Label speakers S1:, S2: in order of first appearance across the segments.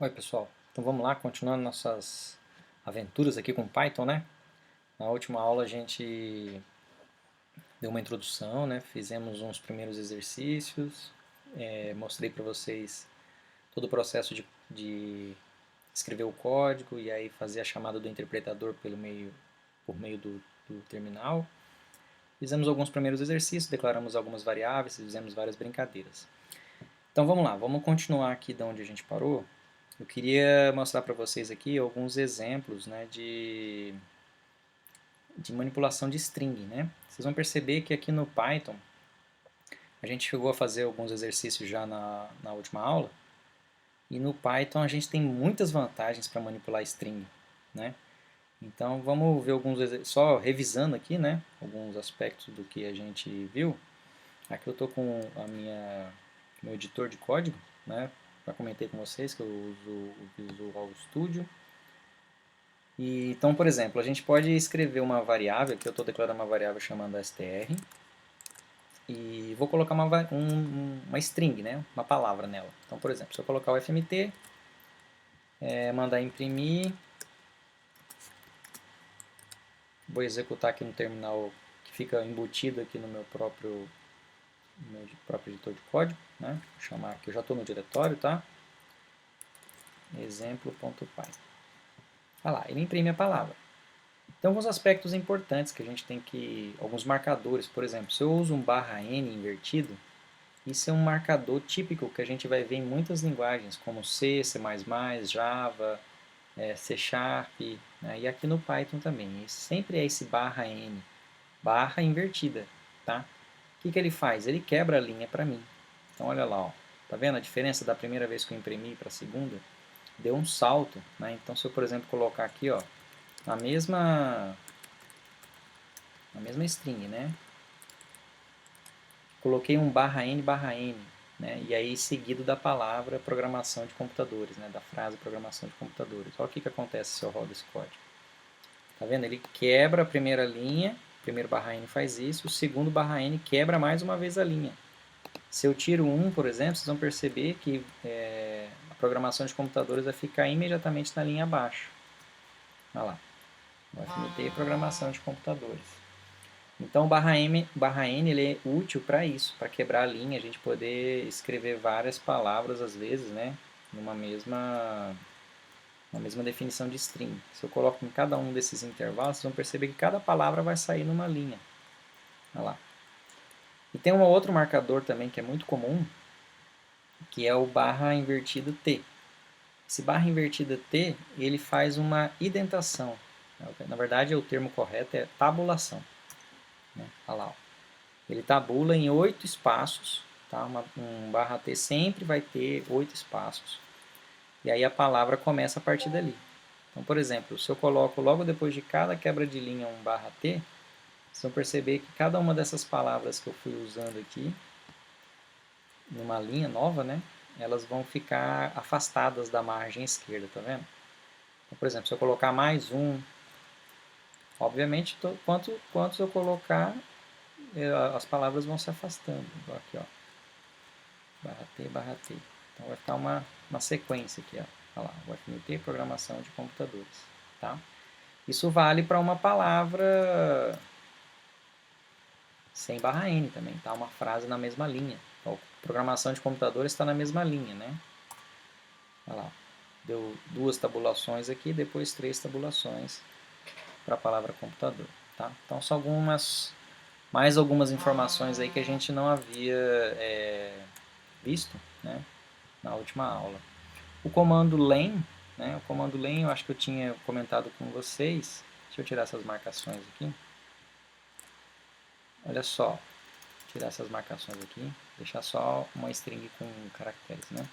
S1: Oi pessoal, então vamos lá, continuando nossas aventuras aqui com Python, né? Na última aula a gente deu uma introdução, né? Fizemos uns primeiros exercícios, mostrei para vocês todo o processo de escrever o código e aí fazer a chamada do interpretador por meio do terminal. Fizemos alguns primeiros exercícios, declaramos algumas variáveis, fizemos várias brincadeiras. Então vamos lá, vamos continuar aqui de onde a gente parou. Eu queria mostrar para vocês aqui alguns exemplos, né, de manipulação de string, né? Vocês vão perceber que aqui no Python a gente chegou a fazer alguns exercícios já na última aula, e no Python a gente tem muitas vantagens para manipular string, né? Então vamos ver só revisando aqui, né, alguns aspectos do que a gente viu. Aqui eu estou com meu editor de código, né? Já comentei com vocês que eu uso o Visual Studio. Então, por exemplo, a gente pode escrever uma variável, que eu estou declarando uma variável chamando str, e vou colocar uma string, né? Uma palavra nela. Então, por exemplo, se eu colocar o fmt, mandar imprimir, vou executar aqui no terminal que fica embutido aqui no meu próprio editor de código, né? Vou chamar aqui, eu já estou no diretório, tá? Exemplo.py. Olha lá, ele imprime a palavra. Tem alguns aspectos importantes que a gente tem alguns marcadores, por exemplo, se eu uso um /n invertido, isso é um marcador típico que a gente vai ver em muitas linguagens, como C, C++, Java, C Sharp, né, e aqui no Python também. E sempre é esse /n, barra invertida, tá? O que ele faz? Ele quebra a linha para mim. Então olha lá, ó, tá vendo a diferença da primeira vez que eu imprimi para a segunda? Deu um salto, né? Então se eu, por exemplo, colocar aqui, ó, na mesma string, né? Coloquei um /n, né? E aí seguido da palavra programação de computadores, né? Da frase programação de computadores. Olha o que acontece se eu rodo esse código. Tá vendo? Ele quebra a primeira linha, o primeiro /n faz isso, o segundo /n quebra mais uma vez a linha. Se eu tiro 1, por exemplo, vocês vão perceber que a programação de computadores vai ficar imediatamente na linha abaixo. Olha lá. O FMT é programação de computadores. Então o /n ele é útil para isso, para quebrar a linha, a gente poder escrever várias palavras às vezes, né, numa mesma definição de string. Se eu coloco em cada um desses intervalos, vocês vão perceber que cada palavra vai sair numa linha. Olha lá. E tem um outro marcador também que é muito comum, que é o /t. Esse /t, ele faz uma indentação. Na verdade, o termo correto é tabulação. Né? Olha lá, ó. Ele tabula em 8 espaços, tá? Um /t sempre vai ter 8 espaços. E aí a palavra começa a partir dali. Então, por exemplo, se eu coloco logo depois de cada quebra de linha um /t, vocês vão perceber que cada uma dessas palavras que eu fui usando aqui, numa linha nova, né? Elas vão ficar afastadas da margem esquerda, tá vendo? Então, por exemplo, se eu colocar mais um, obviamente, quantos eu colocar, as palavras vão se afastando. Então, aqui, ó. /t. Então vai ficar uma sequência aqui, ó. Olha lá, o FMT, programação de computadores. Tá? Isso vale para uma palavra sem /n também, tá? Uma frase na mesma linha. Então, programação de computadores está na mesma linha, né? Olha lá, deu 2 tabulações aqui, depois 3 tabulações para a palavra computador. Tá? Então são mais algumas informações aí que a gente não havia visto, né, na última aula. O comando len, né, eu acho que eu tinha comentado com vocês. Deixa eu tirar essas marcações aqui. Olha só, tirar essas marcações aqui, deixar só uma string com caracteres, né.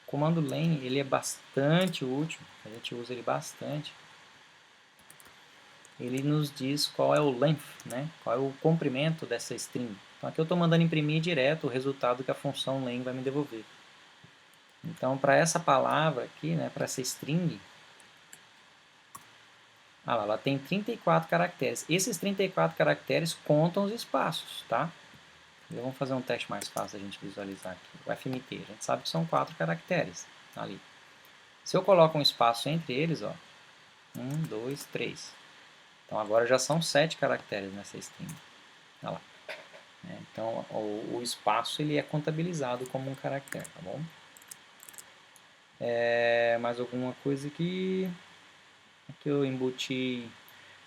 S1: O comando len, ele é bastante útil, a gente usa ele bastante. Ele nos diz qual é o length, né, qual é o comprimento dessa string. Então aqui eu estou mandando imprimir direto o resultado que a função len vai me devolver. Então, para essa palavra aqui, né, para essa string, ela tem 34 caracteres. Esses 34 caracteres contam os espaços, tá? Vamos fazer um teste mais fácil da gente visualizar aqui. O FMT, a gente sabe que são 4 caracteres ali. Se eu coloco um espaço entre eles, ó, 1, 2, 3. Então agora já são 7 caracteres nessa string. Olha lá. Então o espaço ele é contabilizado como um caractere, tá bom? Mais alguma coisa aqui? Aqui eu embuti...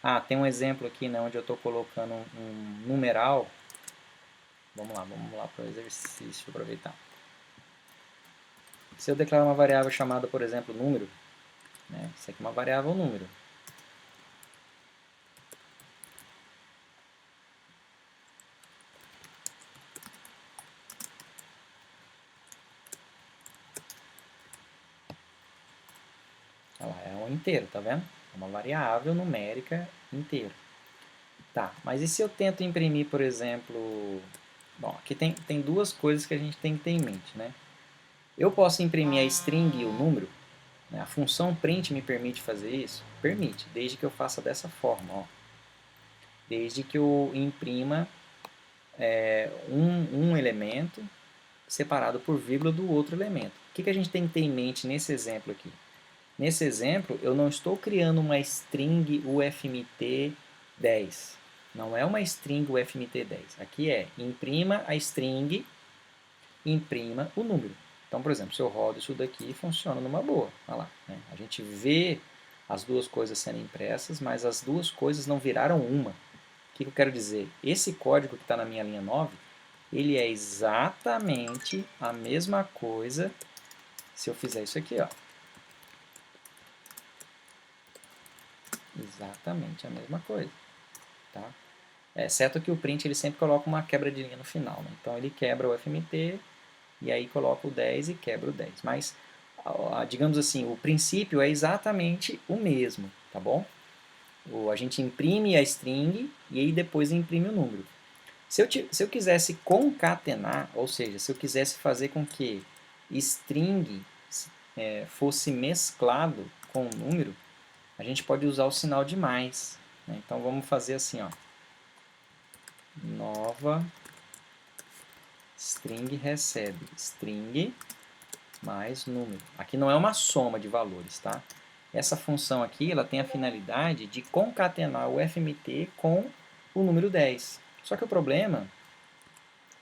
S1: Ah, tem um exemplo aqui, né, onde eu estou colocando um numeral. Vamos lá para o exercício, deixa eu aproveitar. Se eu declarar uma variável chamada, por exemplo, número, né, isso aqui é uma variável número. Ela é um inteiro, tá vendo? É uma variável numérica inteira. Tá, mas e se eu tento imprimir, por exemplo... Bom, aqui tem duas coisas que a gente tem que ter em mente, né? Eu posso imprimir a string e o número, né? A função print me permite fazer isso? Permite, desde que eu faça dessa forma, ó. Desde que eu imprima um elemento separado por vírgula do outro elemento. O que a gente tem que ter em mente nesse exemplo aqui? Nesse exemplo, eu não estou criando uma string UFMT10. Não é uma string UFMT10. Aqui é imprima a string, imprima o número. Então, por exemplo, se eu rodo isso daqui, funciona numa boa. Olha lá, né? A gente vê as duas coisas sendo impressas, mas as duas coisas não viraram uma. O que eu quero dizer? Esse código que está na minha linha 9, ele é exatamente a mesma coisa se eu fizer isso aqui, ó. Exatamente a mesma coisa, tá? Exceto que o print ele sempre coloca uma quebra de linha no final, né? Então ele quebra o FMT e aí coloca o 10 e quebra o 10. Mas, digamos assim, o princípio é exatamente o mesmo, tá bom? A gente imprime a string e aí depois imprime o número. Se eu quisesse concatenar, ou seja, se eu quisesse fazer com que string fosse mesclado com o número, a gente pode usar o sinal de mais, né? Então vamos fazer assim, ó. Nova string recebe string mais número. Aqui não é uma soma de valores, tá? Essa função aqui ela tem a finalidade de concatenar o FMT com o número 10. Só que o problema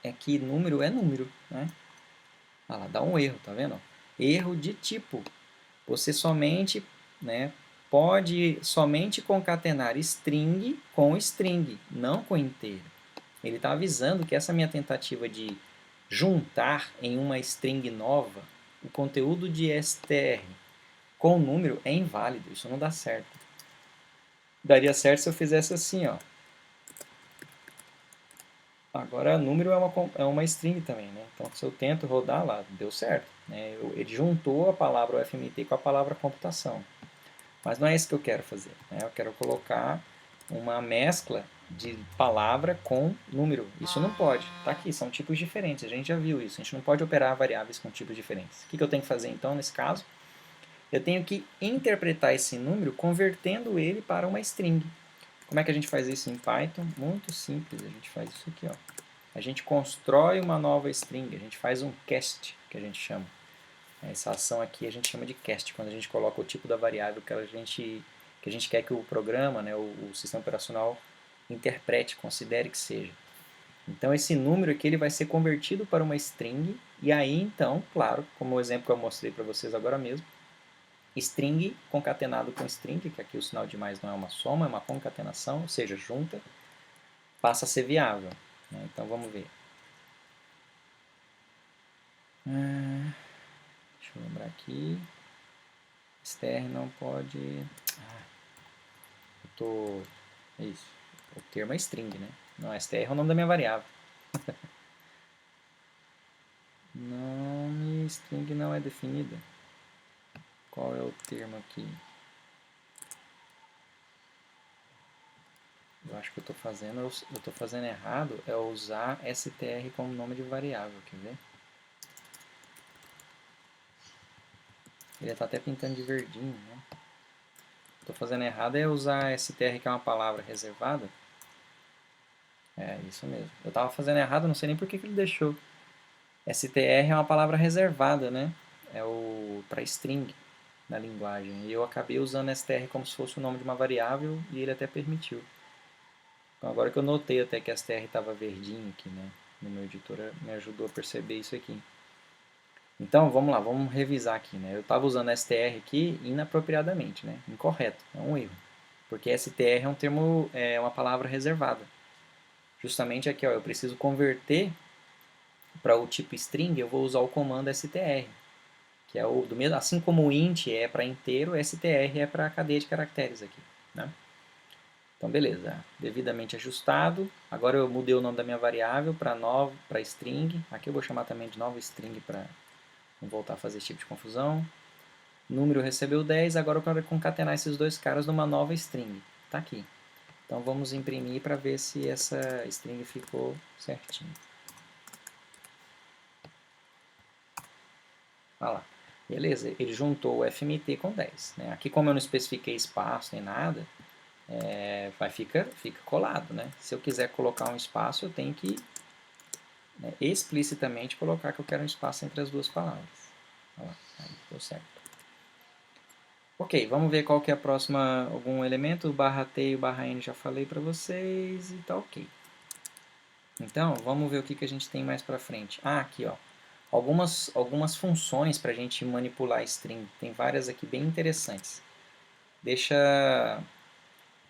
S1: é que número é número, né? Ah lá, dá um erro, tá vendo? Erro de tipo. Você somente, né, pode somente concatenar string com string, não com inteiro. Ele está avisando que essa minha tentativa de juntar em uma string nova o conteúdo de str com o número é inválido, isso não dá certo. Daria certo se eu fizesse assim, ó. Agora, número é uma string também, né? Então, se eu tento rodar lá, deu certo, né? Ele juntou a palavra UFMT com a palavra computação. Mas não é isso que eu quero fazer, né? Eu quero colocar uma mescla de palavra com número. Isso não pode. Está aqui, são tipos diferentes. A gente já viu isso. A gente não pode operar variáveis com tipos diferentes. O que eu tenho que fazer, então, nesse caso? Eu tenho que interpretar esse número convertendo ele para uma string. Como é que a gente faz isso em Python? Muito simples, a gente faz isso aqui, ó. A gente constrói uma nova string, a gente faz um cast, que a gente chama. Essa ação aqui a gente chama de cast, quando a gente coloca o tipo da variável que a gente quer que o programa, né, o sistema operacional, interprete, considere que seja. Então esse número aqui ele vai ser convertido para uma string, e aí então, claro, como o exemplo que eu mostrei para vocês agora mesmo, string concatenado com string, que aqui o sinal de mais não é uma soma, é uma concatenação, ou seja, junta, passa a ser viável. Então vamos ver. Deixa eu lembrar aqui. Str não pode... Isso. O termo é string, né? Não, str é o nome da minha variável. Nome string não é definida. Qual é o termo aqui? Eu acho que eu estou fazendo errado é usar str como nome de variável, quer ver? Ele está até pintando de verdinho, né? Estou fazendo errado é usar str, que é uma palavra reservada, É, isso mesmo. Eu estava fazendo errado, não sei nem por que ele deixou. STR é uma palavra reservada, né? É o para string na linguagem. E eu acabei usando STR como se fosse o nome de uma variável e ele até permitiu. Então, agora que eu notei até que a STR estava verdinho aqui, né? No meu editor, me ajudou a perceber isso aqui. Então, vamos lá, vamos revisar aqui, né? Eu estava usando STR aqui inapropriadamente, né? Incorreto, é um erro. Porque STR é um termo, é uma palavra reservada. Justamente aqui, ó, eu preciso converter para o tipo string, eu vou usar o comando str, que é o do mesmo, assim como o int é para inteiro, str é para cadeia de caracteres aqui, né? Então, beleza, devidamente ajustado. Agora eu mudei o nome da minha variável para string. Aqui eu vou chamar também de nova string para não voltar a fazer esse tipo de confusão. Número recebeu 10, agora eu quero concatenar esses dois caras numa nova string. Tá aqui. Então vamos imprimir para ver se essa string ficou certinho. Olha lá. Beleza, ele juntou o FMT com 10. Né? Aqui, como eu não especifiquei espaço nem nada, fica colado. Né? Se eu quiser colocar um espaço, eu tenho que, né, explicitamente colocar que eu quero um espaço entre as duas palavras. Olha lá, aí deu certo. Ok, vamos ver qual que é a próxima, algum elemento. O barra T e o barra N já falei para vocês e tá ok. Então, vamos ver o que a gente tem mais para frente. Ah, aqui, ó. Algumas funções para a gente manipular a string. Tem várias aqui bem interessantes.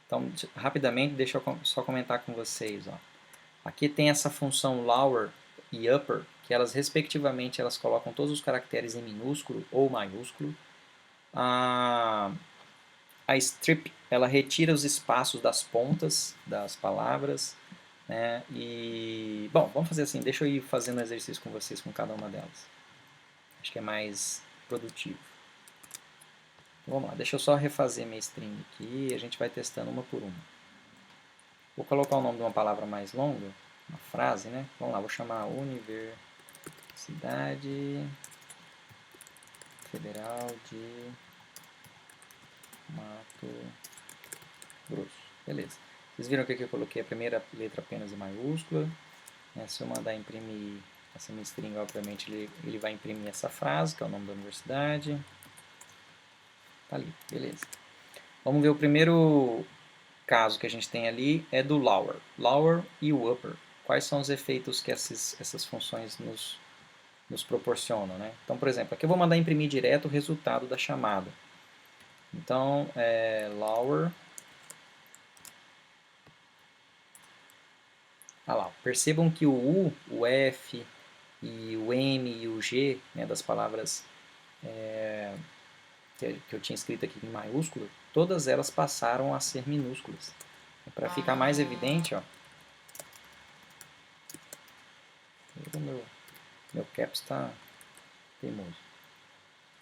S1: Então, rapidamente, deixa eu só comentar com vocês. Ó. Aqui tem essa função lower e upper, que elas, respectivamente, elas colocam todos os caracteres em minúsculo ou maiúsculo. A strip, ela retira os espaços das pontas das palavras. Né? E, bom, vamos fazer assim, deixa eu ir fazendo exercício com vocês com cada uma delas. Acho que é mais produtivo. Então, vamos lá, deixa eu só refazer minha string aqui e a gente vai testando uma por uma. Vou colocar o nome de uma palavra mais longa, uma frase, né? Vamos lá, vou chamar Universidade Federal de Mato Grosso. Beleza. Vocês viram aqui que eu coloquei a primeira letra apenas em maiúscula. Se eu mandar imprimir essa minha string, obviamente ele vai imprimir essa frase, que é o nome da universidade. Tá ali, beleza. Vamos ver o primeiro caso que a gente tem ali, é do lower. Lower e o upper. Quais são os efeitos que essas funções nos proporcionam, né? Então, por exemplo, aqui eu vou mandar imprimir direto o resultado da chamada. Então, lower. Ah lá, percebam que o U, o F, e o M e o G, né, das palavras que eu tinha escrito aqui em maiúsculo, todas elas passaram a ser minúsculas. Para ficar mais evidente, ó, o meu caps está teimoso.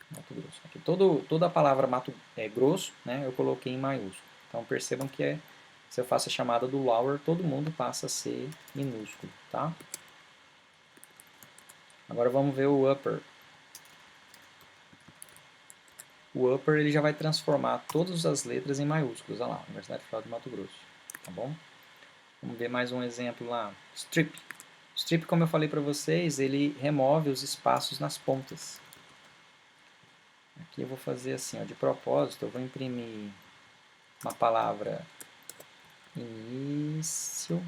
S1: Mato Grosso. Aqui, toda a palavra Mato Grosso, né, eu coloquei em maiúsculo. Então percebam que se eu faço a chamada do lower, todo mundo passa a ser minúsculo. Tá? Agora vamos ver o upper. O upper ele já vai transformar todas as letras em maiúsculos. Olha lá, Universidade Federal de Mato Grosso. Tá bom? Vamos ver mais um exemplo lá. Strip. Strip, como eu falei para vocês, ele remove os espaços nas pontas. Aqui eu vou fazer assim, ó, de propósito, eu vou imprimir uma palavra início.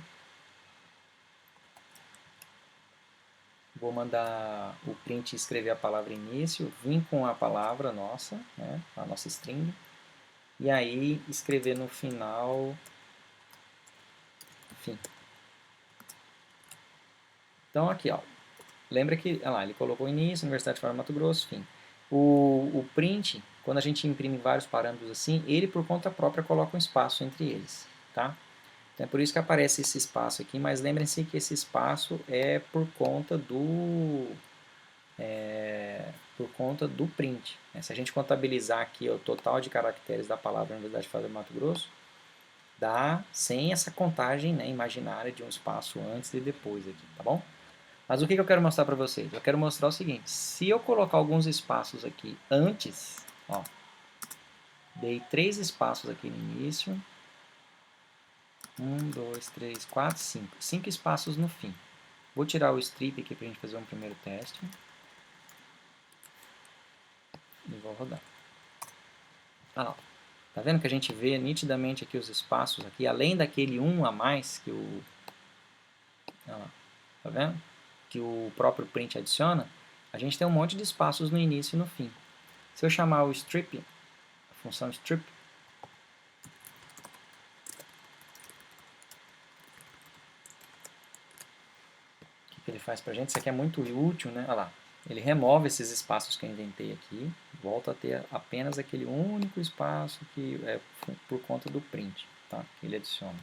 S1: Vou mandar o print escrever a palavra início, vim com a palavra nossa, né, a nossa string, e aí escrever no final, fim. Então aqui, ó, lembra que, olha lá, ele colocou início, Universidade Federal de Mato Grosso, fim. O print, quando a gente imprime vários parâmetros assim, ele por conta própria coloca um espaço entre eles, tá? Então é por isso que aparece esse espaço aqui, mas lembrem-se que esse espaço é por conta do print. Se a gente contabilizar aqui o total de caracteres da palavra Universidade Federal do Mato Grosso, dá sem essa contagem, né, imaginária de um espaço antes e depois aqui, tá bom? Mas o que eu quero mostrar para vocês? Eu quero mostrar o seguinte, se eu colocar alguns espaços aqui antes, ó, dei 3 espaços aqui no início, 1, 2, 3, 4, 5. 5 espaços no fim. Vou tirar o strip aqui para a gente fazer um primeiro teste. E vou rodar. Ah, tá vendo que a gente vê nitidamente aqui os espaços aqui, além daquele 1 a mais que o... Tá vendo? Que o próprio print adiciona, a gente tem um monte de espaços no início e no fim. Se eu chamar o strip, a função strip, o que ele faz pra gente? Isso aqui é muito útil, né? Olha lá. Ele remove esses espaços que eu inventei aqui, volta a ter apenas aquele único espaço que é por conta do print, tá? Que ele adiciona.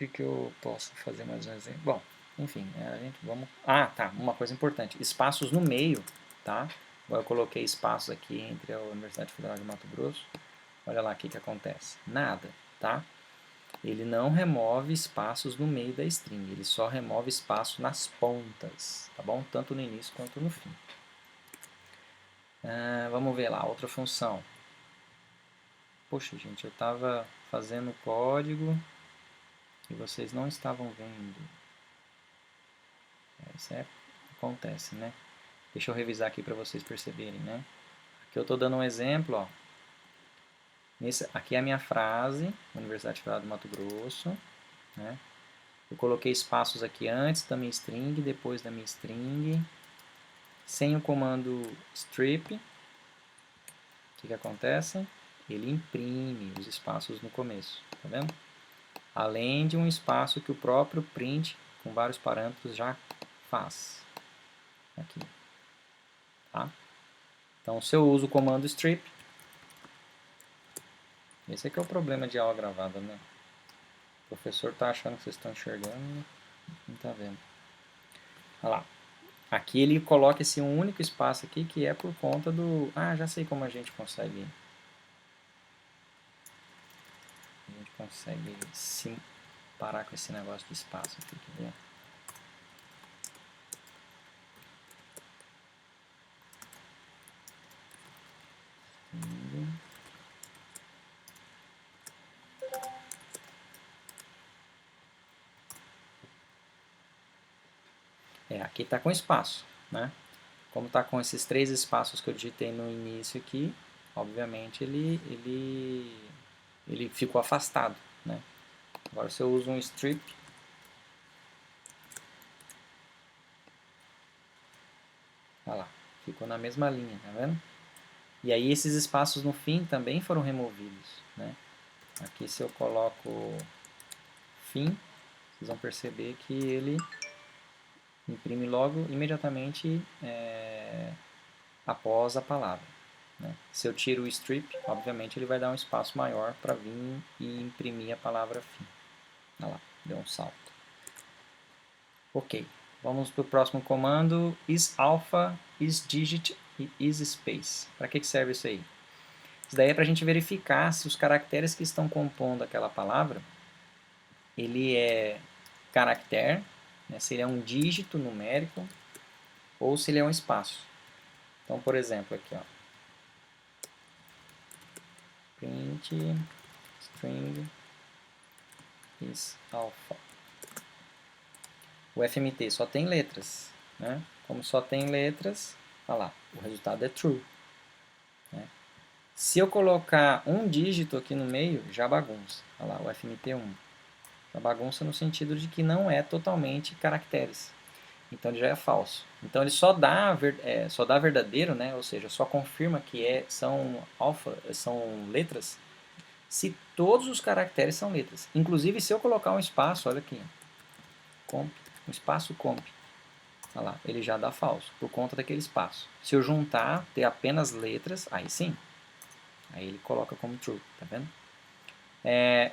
S1: O que eu posso fazer mais um exemplo? Bom, enfim, a gente vamos... Ah, tá, uma coisa importante. Espaços no meio, tá? Agora eu coloquei espaços aqui entre a Universidade Federal de Mato Grosso. Olha lá o que acontece. Nada, tá? Ele não remove espaços no meio da string, ele só remove espaço nas pontas, tá bom? Tanto no início quanto no fim. Vamos ver lá, outra função. Poxa, gente, eu estava fazendo código e vocês não estavam vendo. Isso acontece, né? Deixa eu revisar aqui para vocês perceberem, né? Aqui eu estou dando um exemplo, ó. Aqui é a minha frase, Universidade Federal do Mato Grosso, né? Eu coloquei espaços aqui antes da minha string, depois da minha string, sem o comando strip. O que acontece? Ele imprime os espaços no começo, tá vendo? Além de um espaço que o próprio print, com vários parâmetros, já faz. Aqui. Tá? Então, se eu uso o comando strip, esse aqui é o problema de aula gravada, né? O professor está achando que vocês estão enxergando, não está vendo. Olha lá. Aqui ele coloca esse único espaço aqui, que é por conta do... Ah, já sei como a gente consegue se parar com esse negócio de espaço aqui, quer ver? Aqui está com espaço, né? Como está com esses 3 espaços que eu digitei no início aqui, obviamente ele ficou afastado, né? Agora se eu uso um strip, olha lá, ficou na mesma linha, tá vendo? E aí esses espaços no fim também foram removidos, né? Aqui se eu coloco fim, vocês vão perceber que ele imprime logo, imediatamente após a palavra. Né? Se eu tiro o strip, obviamente ele vai dar um espaço maior para vir e imprimir a palavra fim. Olha lá, deu um salto. Ok, vamos para o próximo comando, isAlpha, isDigit e isSpace. Para que serve isso aí? Isso daí é para a gente verificar se os caracteres que estão compondo aquela palavra, ele é caractere, né, se ele é um dígito numérico ou se ele é um espaço. Então, por exemplo, aqui, ó, print string isAlpha. O FMT só tem letras, né? Como só tem letras, olha lá, o resultado é true. Né? Se eu colocar um dígito aqui no meio, já bagunça. Olha lá, o FMT1. Já bagunça no sentido de que não é totalmente caracteres. Então ele já é falso. Então ele só dá verdadeiro, né? Ou seja, só confirma que são letras, se todos os caracteres são letras. Inclusive se eu colocar um espaço, olha aqui, comp, um espaço comp, olha lá, ele já dá falso, por conta daquele espaço. Se eu juntar, ter apenas letras, aí sim. Aí ele coloca como true, tá vendo?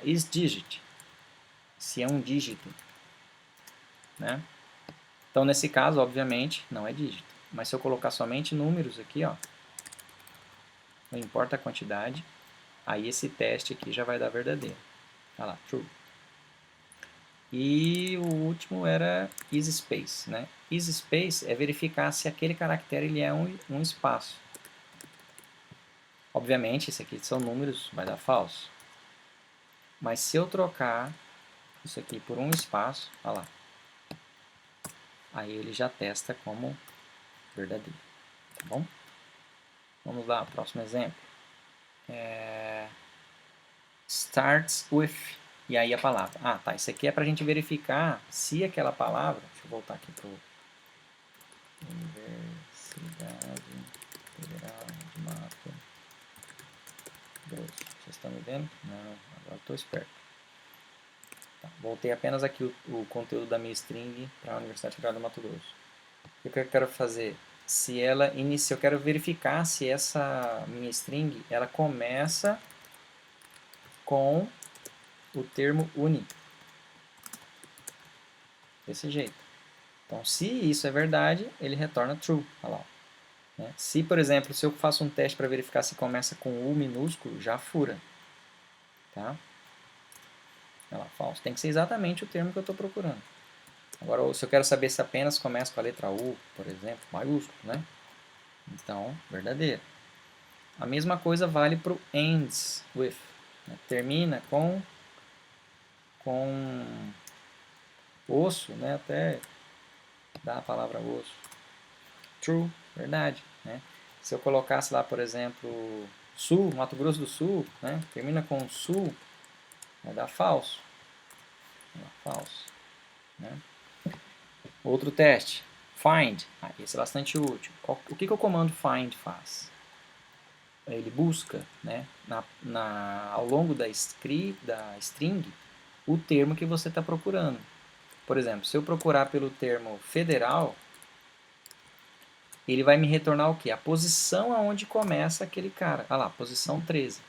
S1: isDigit, se é um dígito, né? Então, nesse caso, obviamente, não é dígito. Mas se eu colocar somente números aqui, ó, não importa a quantidade, aí esse teste aqui já vai dar verdadeiro. Olha lá, true. E o último era isSpace, né? isSpace é verificar se aquele caractere ele é um espaço. Obviamente, esse aqui são números, vai dar falso. Mas se eu trocar isso aqui por um espaço, olha lá, aí ele já testa como verdadeiro, tá bom? Vamos lá, próximo exemplo. Starts with, e aí a palavra. Ah, tá, isso aqui é para a gente verificar se aquela palavra, deixa eu voltar aqui para o Universidade Federal de Mato Grosso. Vocês estão me vendo? Não, agora estou esperto. Tá, voltei apenas aqui o conteúdo da minha string para a Universidade Federal do Mato Grosso. O que eu quero fazer? Se ela inicia, eu quero verificar se essa minha string ela começa com o termo uni. Desse jeito. Então, se isso é verdade, ele retorna true. Olha lá. Né? Se, por exemplo, se eu faço um teste para verificar se começa com U minúsculo, já fura. Tá? Olha lá, falso. Tem que ser exatamente o termo que eu estou procurando. Agora, se eu quero saber se apenas começa com a letra U, por exemplo, maiúsculo, né? Então, verdadeiro. A mesma coisa vale para o ends with. Né? Termina com osso, né? Até dá a palavra osso. True, verdade. Né? Se eu colocasse lá, por exemplo, Sul, Mato Grosso do Sul, né? Termina com Sul, vai dar falso. Vai dar falso. Né? Outro teste, find. Esse é bastante útil. O que o comando find faz? Ele busca, né, ao longo da string o termo que você está procurando. Por exemplo, se eu procurar pelo termo federal, ele vai me retornar o quê? A posição aonde começa aquele cara. Ah lá, posição 13.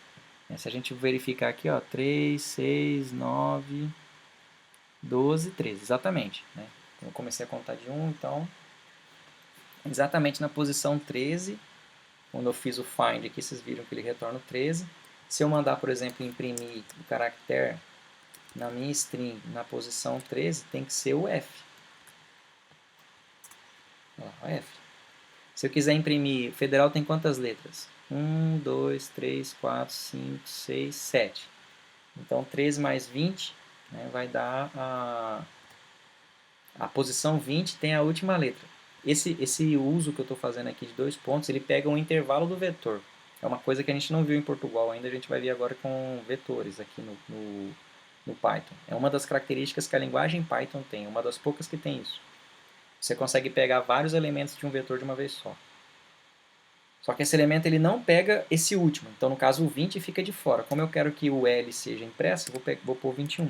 S1: Se a gente verificar aqui, ó, 3, 6, 9, 12, 13. Exatamente. Né? Eu comecei a contar de 1, então, exatamente na posição 13, quando eu fiz o find aqui, vocês viram que ele retorna o 13. Se eu mandar, por exemplo, imprimir o caractere na minha string na posição 13, tem que ser o F. Olha lá, o F. Se eu quiser imprimir, federal tem quantas letras? 1, 2, 3, 4, 5, 6, 7. Então, 13 mais 20, né, vai dar a posição 20 tem a última letra. Esse uso que eu estou fazendo aqui de 2 pontos, ele pega um intervalo do vetor. É uma coisa que a gente não viu em Portugal ainda, a gente vai ver agora com vetores aqui no Python. É uma das características que a linguagem Python tem, uma das poucas que tem isso. Você consegue pegar vários elementos de um vetor de uma vez só. Só que esse elemento ele não pega esse último. Então, no caso, o 20 fica de fora. Como eu quero que o L seja impresso, vou pôr 21.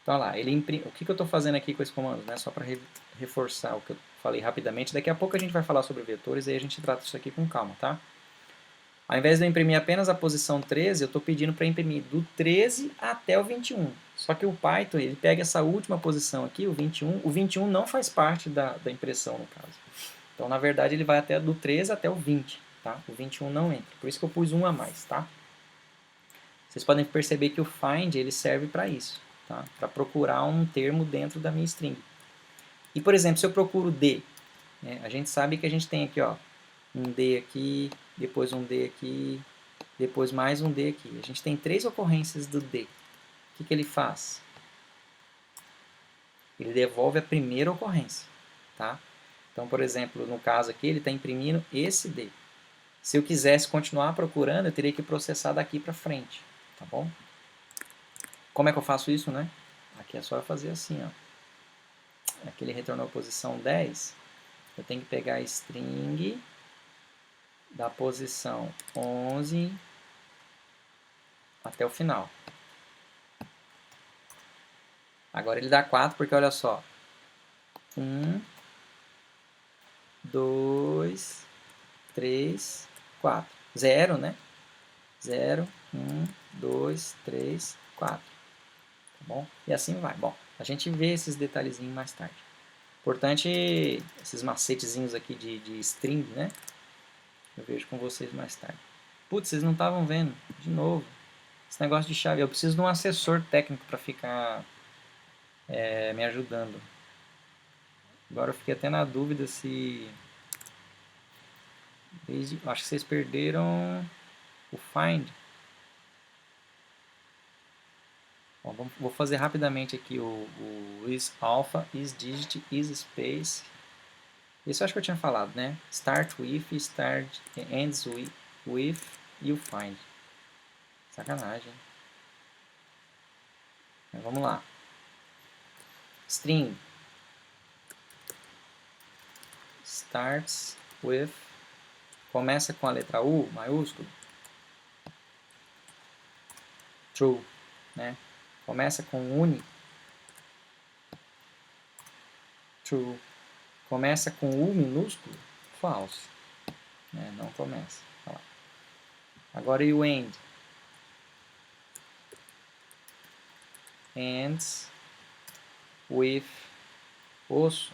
S1: Então, olha lá, o que eu estou fazendo aqui com esse comando? Né? Só para reforçar o que eu falei rapidamente. Daqui a pouco a gente vai falar sobre vetores e aí a gente trata isso aqui com calma, tá? Ao invés de eu imprimir apenas a posição 13, eu estou pedindo para imprimir do 13 até o 21. Só que o Python, ele pega essa última posição aqui, o 21. O 21 não faz parte da impressão, no caso. Então, na verdade, ele vai até do 13 até o 20. Tá? O 21 não entra. Por isso que eu pus um a mais. Tá? Vocês podem perceber que o find ele serve para isso. Tá? Para procurar um termo dentro da minha string. E, por exemplo, se eu procuro D, né, a gente sabe que a gente tem aqui ó, um D aqui, depois um D aqui, depois mais um D aqui. A gente tem 3 ocorrências do D. O que ele faz? Ele devolve a primeira ocorrência. Tá? Então, por exemplo, no caso aqui, ele está imprimindo esse D. Se eu quisesse continuar procurando, eu teria que processar daqui para frente. Tá bom? Como é que eu faço isso, né? Aqui é só eu fazer assim, ó. Aqui ele retornou a posição 10. Eu tenho que pegar a string da posição 11 até o final. Agora ele dá 4 porque olha só. 1, 2, 3, 4. 0, né? 0, 1, 2, 3, 4. Tá bom? E assim vai. Bom, a gente vê esses detalhezinhos mais tarde. Importante, esses macetezinhos aqui de string, né? Eu vejo com vocês mais tarde. Putz, vocês não estavam vendo. De novo. Esse negócio de chave. Eu preciso de um assessor técnico para ficar me ajudando. Agora eu fiquei até na dúvida se Acho que vocês perderam o find. Bom, vou fazer rapidamente aqui o is alpha, is digit, is space. Isso eu acho que eu tinha falado, né? Start with, ends with e o find. Sacanagem. Mas vamos lá. String starts with, começa com a letra U maiúsculo, true, né? Começa com uni, true. Começa com U minúsculo, false, né? Não começa. Olha lá. Agora e o end? Ends with osso,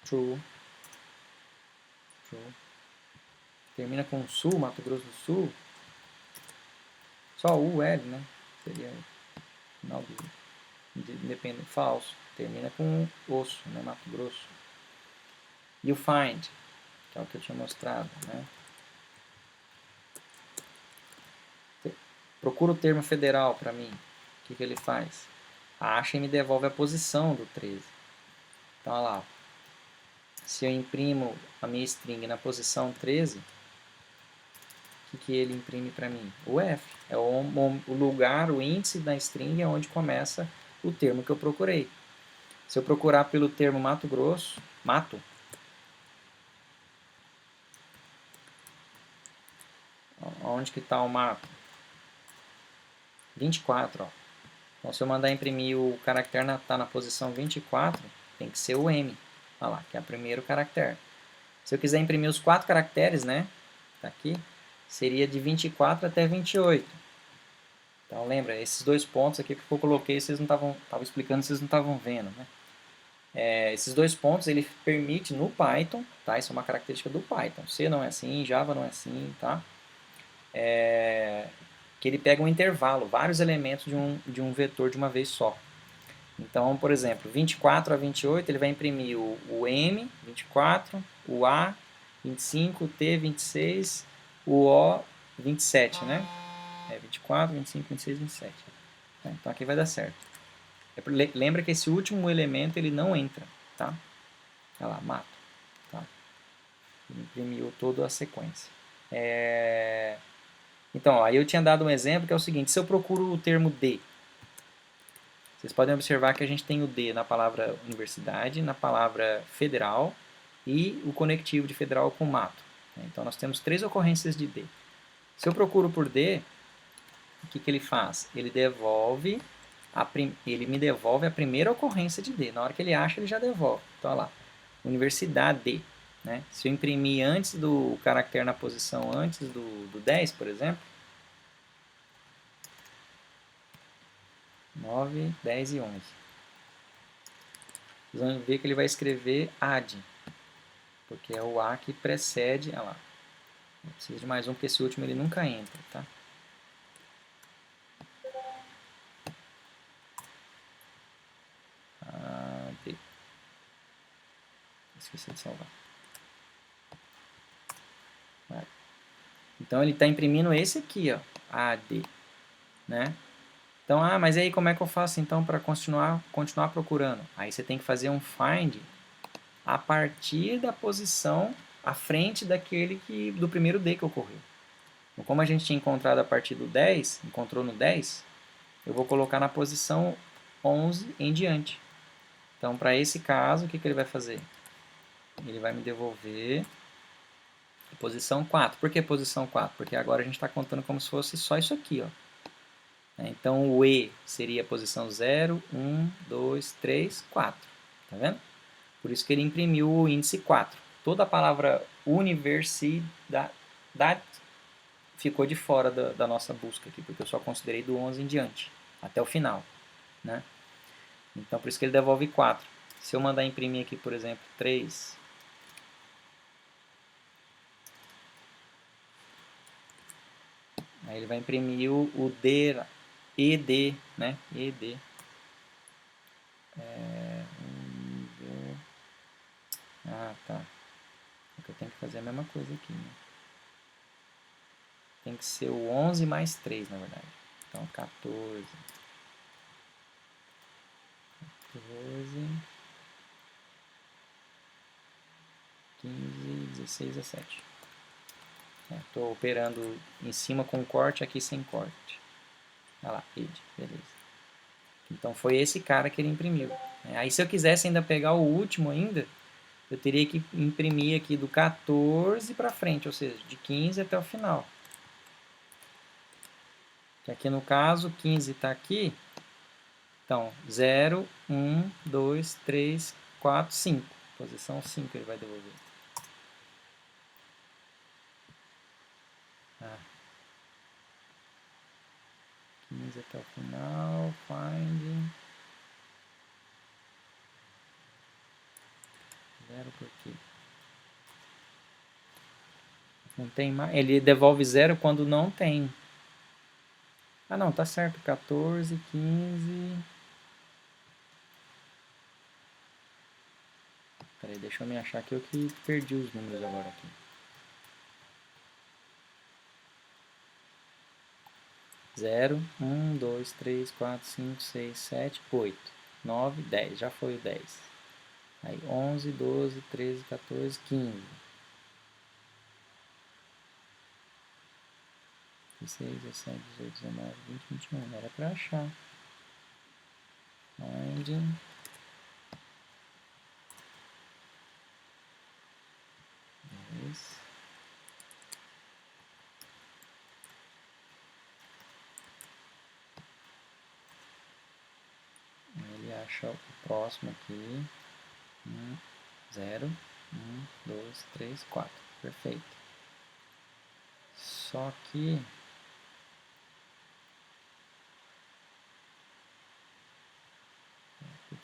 S1: true, true. Termina com sul, Mato Grosso do Sul, só U, L, né? Seria o final do independente, falso. Termina com osso, né? Mato Grosso. E o find, que é o que eu tinha mostrado, né? Procura o termo federal para mim. O que ele faz? Acha e me devolve a posição do 13. Então, olha lá. Se eu imprimo a minha string na posição 13, o que ele imprime para mim? O F. É o lugar, o índice da string é onde começa o termo que eu procurei. Se eu procurar pelo termo Mato Grosso, mato, onde que está o mato? 24, ó. Então, se eu mandar imprimir o caractere está na posição 24, tem que ser o M. Olha lá, que é o primeiro caractere. Se eu quiser imprimir os 4 caracteres, né? Tá aqui. Seria de 24 até 28. Então, lembra, esses dois pontos aqui que eu coloquei, vocês não estavam explicando, vocês não estavam vendo, né? Esses dois pontos, ele permite no Python, tá? Isso é uma característica do Python. C não é assim, Java não é assim, tá? Que ele pega um intervalo, vários elementos de um vetor de uma vez só. Então, por exemplo, 24 a 28, ele vai imprimir o M, 24, o A, 25, o T, 26, o O, 27, né? 24, 25, 26, 27. Então aqui vai dar certo. Lembra que esse último elemento ele não entra, tá? Olha lá, mato. Tá? Ele imprimiu toda a sequência. Então, aí eu tinha dado um exemplo que é o seguinte, se eu procuro o termo D, vocês podem observar que a gente tem o D na palavra universidade, na palavra federal e o conectivo de federal com mato. Então nós temos 3 ocorrências de D. Se eu procuro por D, o que ele faz? Ele me devolve a primeira ocorrência de D. Na hora que ele acha, ele já devolve. Então, olha lá, universidade D. Né? Se eu imprimir antes do caractere na posição antes do 10, por exemplo, 9, 10 e 11. Vocês vão ver que ele vai escrever AD, porque é o A que precede. Olha lá, eu preciso de mais um, porque esse último ele nunca entra. Tá? AD. Esqueci de salvar. Então ele está imprimindo esse aqui, ó, AD, né? Então, mas aí como é que eu faço então para continuar procurando? Aí você tem que fazer um find a partir da posição à frente do primeiro D que ocorreu. Então, como a gente tinha encontrado a partir do 10, encontrou no 10, eu vou colocar na posição 11 em diante. Então, para esse caso, o que ele vai fazer? Ele vai me devolver a posição 4. Por que posição 4? Porque agora a gente está contando como se fosse só isso aqui, ó. Então, o E seria a posição 0, 1, 2, 3, 4. Tá vendo? Por isso que ele imprimiu o índice 4. Toda a palavra universidade ficou de fora da nossa busca aqui, porque eu só considerei do 11 em diante, até o final. Né? Então, por isso que ele devolve 4. Se eu mandar imprimir aqui, por exemplo, 3, aí ele vai imprimir o D, ED, né? ED. Tá. tenho que fazer a mesma coisa aqui, né? Tem que ser o 11 mais 3, na verdade. Então, 14, 15, 16, 17. Estou operando em cima com corte, aqui sem corte. Olha lá, id, beleza. Então foi esse cara que ele imprimiu. Aí se eu quisesse ainda pegar o último ainda, eu teria que imprimir aqui do 14 para frente, ou seja, de 15 até o final. Que aqui no caso, 15 está aqui. Então, 0, 1, 2, 3, 4, 5. Posição 5 ele vai devolver. 15 até o final, find. 0 por quê? Não tem mais. Ele devolve 0 quando não tem. Ah, não, tá certo. 14, 15. Peraí, deixa eu me achar aqui, eu que perdi os números agora aqui. 0, 1, 2, 3, 4, 5, 6, 7, 8, 9, 10. Já foi o 10. Aí 11, 12, 13, 14, 15. 16, 17, 18, 19, 20, 21. Era pra achar. Find. Ele acha o próximo aqui. 0, 1, 2, 3, 4. Perfeito. Só que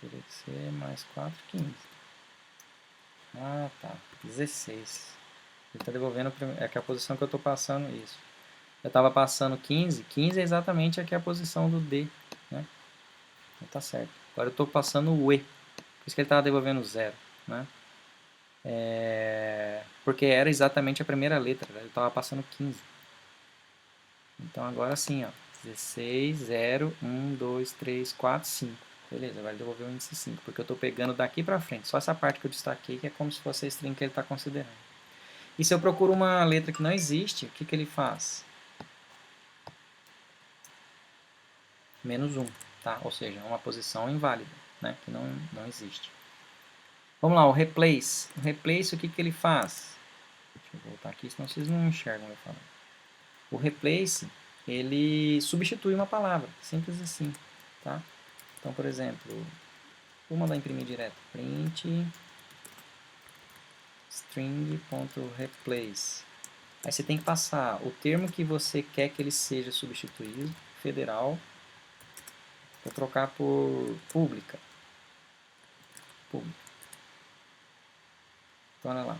S1: teria que ser mais 4, 15. Ah, tá. 16. Ele está devolvendo é que a posição que eu estou passando isso. Eu estava passando 15. 15 é exatamente aqui a posição do D, né? Então tá certo. Agora eu estou passando o E. Por isso que ele estava devolvendo 0, né? Porque era exatamente a primeira letra. Ele estava passando 15. Então agora sim, ó. 16, 0, 1, 2, 3, 4, 5. Beleza, vai devolver o índice 5, porque eu estou pegando daqui para frente. Só essa parte que eu destaquei, que é como se fosse a string que ele está considerando. E se eu procuro uma letra que não existe, o que, que ele faz? Menos 1, tá? Ou seja, uma posição inválida, né? Que não existe. Vamos lá, o replace. O replace, o que, que ele faz? Deixa eu voltar aqui, senão vocês não enxergam eu falando. O replace, ele substitui uma palavra, simples assim, tá? Então, por exemplo, vou mandar imprimir direto. Print string.replace. Aí você tem que passar o termo que você quer que ele seja substituído, federal. Vou trocar por pública. Pública. Então, olha lá.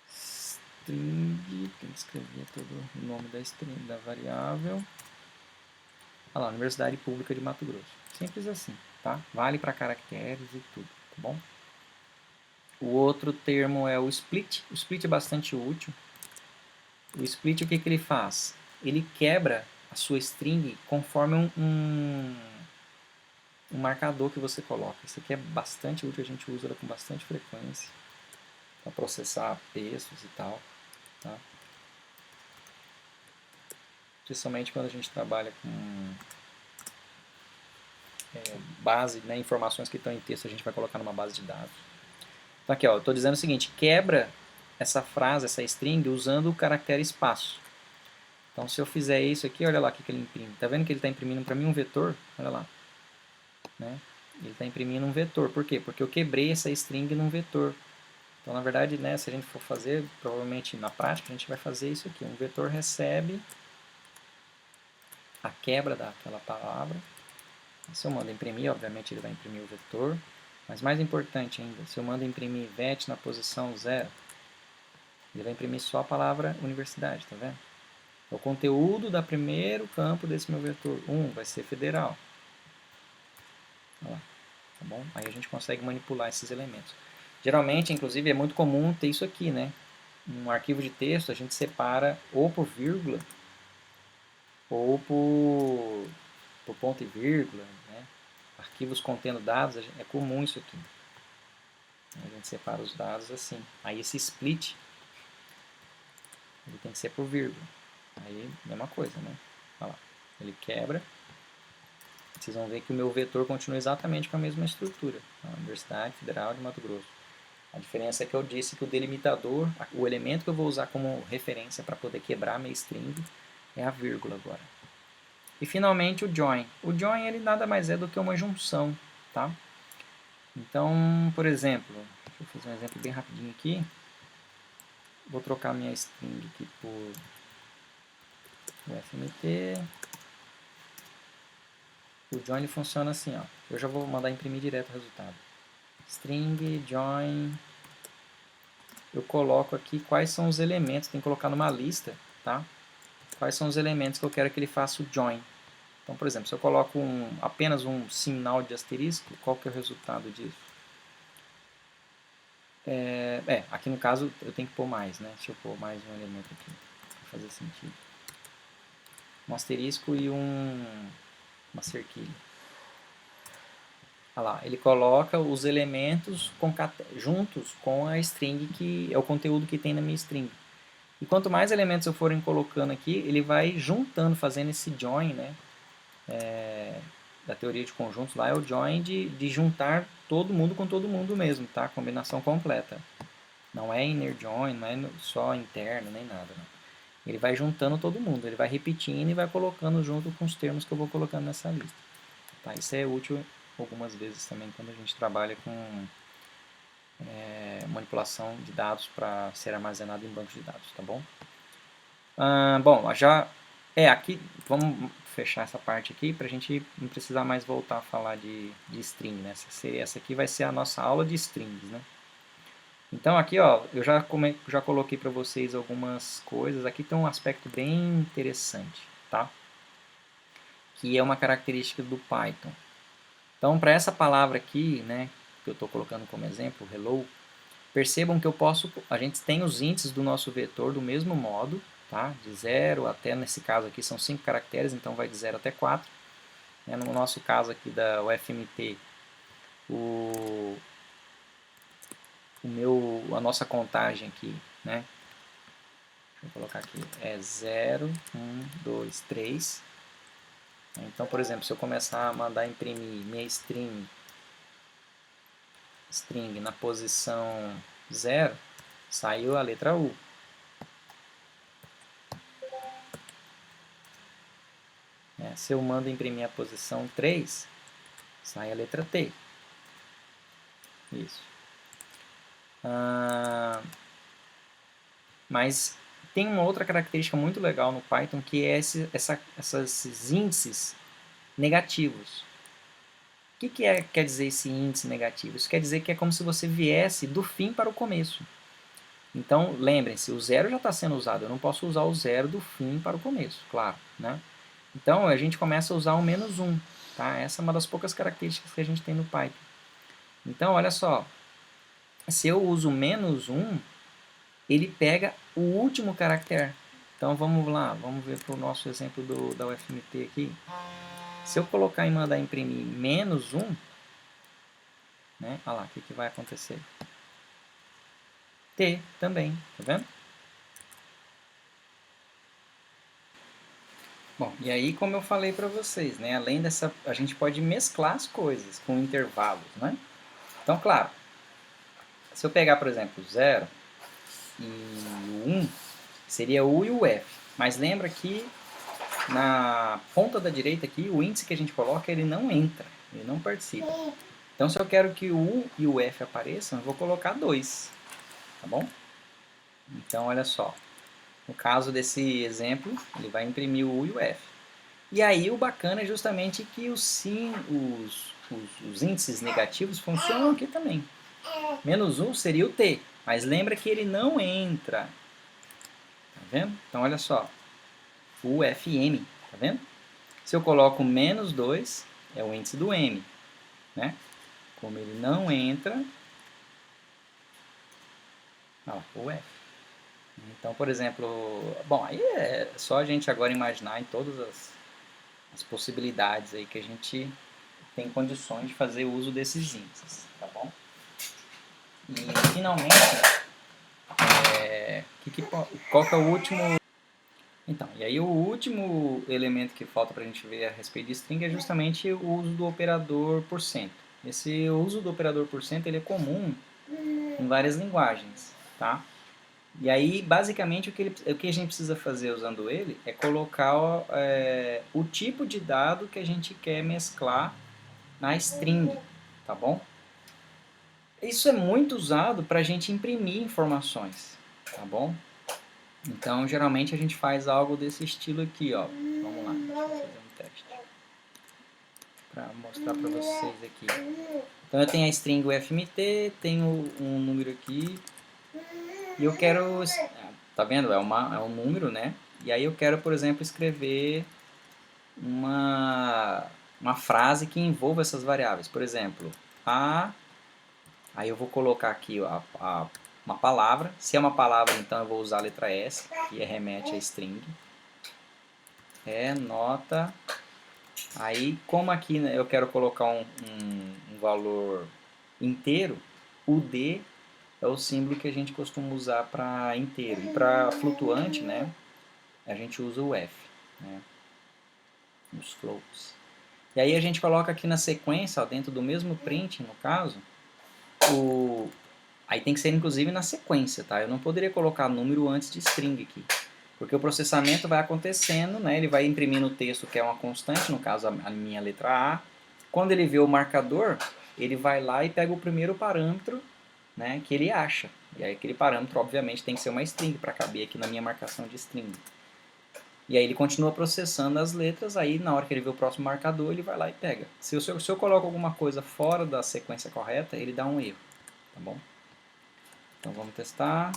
S1: String, tem que escrever todo o nome da string, da variável. Olha lá, Universidade Pública de Mato Grosso. Simples assim, tá? Vale para caracteres e tudo, tá bom? O outro termo é o split. O split é bastante útil. O split, o que, que ele faz? Ele quebra a sua string conforme um marcador que você coloca. Isso aqui é bastante útil, a gente usa ela com bastante frequência para processar textos e tal. Tá? Principalmente quando a gente trabalha com base, né, informações que estão em texto, a gente vai colocar numa base de dados. Então aqui, ó, eu estou dizendo o seguinte, quebra essa frase, essa string, usando o caractere espaço. Então se eu fizer isso aqui, olha lá o que ele imprime. Está vendo que ele está imprimindo para mim um vetor? Olha lá. Né? Ele está imprimindo um vetor. Por quê? Porque eu quebrei essa string num vetor. Então, na verdade, né, se a gente for fazer, provavelmente na prática, a gente vai fazer isso aqui. Um vetor recebe a quebra daquela palavra. Se eu mando imprimir, obviamente ele vai imprimir o vetor. Mas mais importante ainda, se eu mando imprimir vet na posição 0, ele vai imprimir só a palavra universidade, tá vendo? O conteúdo do primeiro campo desse meu vetor 1 vai ser federal. Olha lá, tá bom? Aí a gente consegue manipular esses elementos. Geralmente, inclusive, é muito comum ter isso aqui, né? Um arquivo de texto a gente separa ou por vírgula ou por ponto e vírgula, né? Arquivos contendo dados, é comum isso aqui. A gente separa os dados assim. Aí esse split, ele tem que ser por vírgula. Aí, mesma coisa, né? Olha lá, ele quebra. Vocês vão ver que o meu vetor continua exatamente com a mesma estrutura. A Universidade Federal de Mato Grosso. A diferença é que eu disse que o delimitador, o elemento que eu vou usar como referência para poder quebrar a minha string, é a vírgula agora. E finalmente o join. O join ele nada mais é do que uma junção, tá? Então, por exemplo, deixa eu fazer um exemplo bem rapidinho aqui. Vou trocar minha string aqui por UFMT. O join funciona assim, ó. Eu já vou mandar imprimir direto o resultado. String, join. Eu coloco aqui quais são os elementos, tem que colocar numa lista, tá? Quais são os elementos que eu quero que ele faça o join. Então, por exemplo, se eu coloco apenas um sinal de asterisco, qual que é o resultado disso? Aqui no caso eu tenho que pôr mais, né? Deixa eu pôr mais um elemento aqui, para fazer sentido. Um asterisco e uma cerquilha. Olha lá, ele coloca os elementos juntos com a string, que é o conteúdo que tem na minha string. E quanto mais elementos eu forem colocando aqui, ele vai juntando, fazendo esse join, né? Da teoria de conjuntos lá é o join de juntar todo mundo com todo mundo mesmo, tá? Combinação completa. Não é inner join, não é só interno, nem nada. Não. Ele vai juntando todo mundo, ele vai repetindo e vai colocando junto com os termos que eu vou colocando nessa lista. Tá? Isso é útil algumas vezes também quando a gente trabalha com manipulação de dados para ser armazenado em bancos de dados, tá bom? Bom, já aqui vamos fechar essa parte aqui para a gente não precisar mais voltar a falar de string, né? Essa aqui vai ser a nossa aula de strings, né? Então aqui, ó, eu já coloquei para vocês algumas coisas. Aqui tem um aspecto bem interessante, tá? Que é uma característica do Python. Então, para essa palavra aqui, né, que eu estou colocando como exemplo, hello, percebam que a gente tem os índices do nosso vetor do mesmo modo, tá? De 0 até, nesse caso aqui, são 5 caracteres, então vai de 0 até 4. No nosso caso aqui da UFMT, a nossa contagem aqui, né? Deixa eu colocar aqui, é 0, 1, 2, 3. Então, por exemplo, se eu começar a mandar imprimir minha string na posição 0, saiu a letra U. Se eu mando imprimir a posição 3, sai a letra T. Isso. Mas tem uma outra característica muito legal no Python, que é esses índices negativos. O que quer dizer esse índice negativo? Isso quer dizer que é como se você viesse do fim para o começo. Então, lembrem-se, o 0 já está sendo usado. Eu não posso usar o 0 do fim para o começo, claro, né? Então, a gente começa a usar o menos 1. Tá? Essa é uma das poucas características que a gente tem no Python. Então, olha só. Se eu uso menos 1, ele pega o último caractere. Então, vamos lá. Vamos ver para o nosso exemplo da UFMT aqui. Se eu colocar e mandar imprimir menos 1, né? Olha lá, o que vai acontecer? T também, tá vendo? Bom, e aí como eu falei para vocês, né, além dessa, a gente pode mesclar as coisas com intervalos, né? Então, claro, se eu pegar, por exemplo, 0 e o 1, seria o U e o F. Mas lembra que na ponta da direita aqui, o índice que a gente coloca, ele não entra, ele não participa. Então, se eu quero que o U e o F apareçam, eu vou colocar 2, tá bom? Então, olha só. No caso desse exemplo, ele vai imprimir o U e o F. E aí o bacana é justamente que os índices negativos funcionam aqui também. Menos 1 seria o T, mas lembra que ele não entra. Tá vendo? Então olha só. O FM, tá vendo? Se eu coloco menos 2, é o índice do M. Né? Como ele não entra, o F. Então, por exemplo, bom, aí é só a gente agora imaginar em todas as possibilidades aí que a gente tem condições de fazer uso desses índices, tá bom? E, finalmente, qual que é o último... Então, e aí o último elemento que falta para a gente ver a respeito de string é justamente o uso do operador %. Esse uso do operador %, ele é comum em várias linguagens, tá? E aí, basicamente, o que a gente precisa fazer usando ele é colocar o tipo de dado que a gente quer mesclar na string, tá bom? Isso é muito usado para a gente imprimir informações, tá bom? Então, geralmente a gente faz algo desse estilo aqui, ó. Vamos lá, deixa eu fazer um teste para mostrar para vocês aqui. Então, eu tenho a string UFMT, tenho um número aqui, e eu quero, tá vendo? É um número, né? E aí eu quero, por exemplo, escrever uma frase que envolva essas variáveis. Por exemplo, aí eu vou colocar aqui uma palavra. Se é uma palavra, então eu vou usar a letra S, que remete a string. Nota. Aí, como aqui, né, eu quero colocar um valor inteiro, o D é o símbolo que a gente costuma usar para inteiro. E para flutuante, né, a gente usa o F, né, nos floats. E aí a gente coloca aqui na sequência, ó, dentro do mesmo print, no caso, aí tem que ser inclusive na sequência, tá? Eu não poderia colocar número antes de string aqui, porque o processamento vai acontecendo, né? Ele vai imprimindo o texto que é uma constante, no caso a minha letra A. Quando ele vê o marcador, ele vai lá e pega o primeiro parâmetro, né, que ele acha. E aí aquele parâmetro, obviamente, tem que ser uma string para caber aqui na minha marcação de string. E aí ele continua processando as letras, aí na hora que ele vê o próximo marcador, ele vai lá e pega. Se eu coloco alguma coisa fora da sequência correta, ele dá um erro, tá bom? Então vamos testar.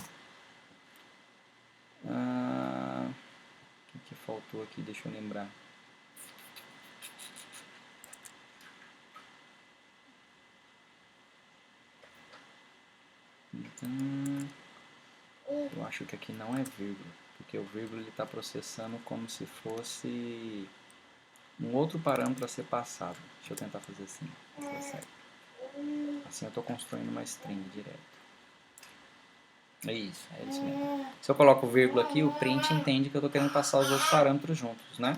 S1: O que faltou aqui? Deixa eu lembrar. Então, eu acho que aqui não é vírgula, porque o vírgula está processando como se fosse um outro parâmetro a ser passado. Deixa eu tentar fazer assim. Tá certo. Assim eu estou construindo uma string direto. É isso mesmo. Se eu coloco vírgula aqui, o print entende que eu estou querendo passar os outros parâmetros juntos, né?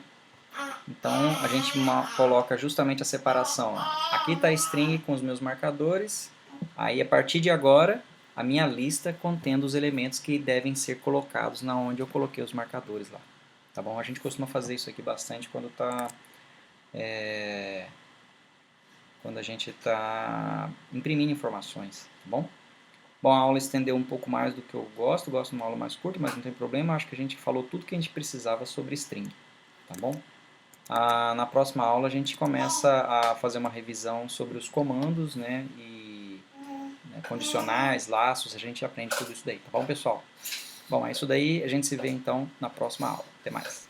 S1: Então a gente coloca justamente a separação. Aqui está a string com os meus marcadores. Aí a partir de agora, a minha lista contendo os elementos que devem ser colocados na onde eu coloquei os marcadores lá. Tá bom? A gente costuma fazer isso aqui bastante quando quando a gente está imprimindo informações, tá bom? Bom, a aula estendeu um pouco mais do que eu gosto de uma aula mais curta, mas não tem problema, acho que a gente falou tudo que a gente precisava sobre string, tá bom? Na próxima aula a gente começa a fazer uma revisão sobre os comandos, né, e condicionais, laços, a gente aprende tudo isso daí, tá bom, pessoal? Bom, é isso daí, a gente se vê então na próxima aula. Até mais.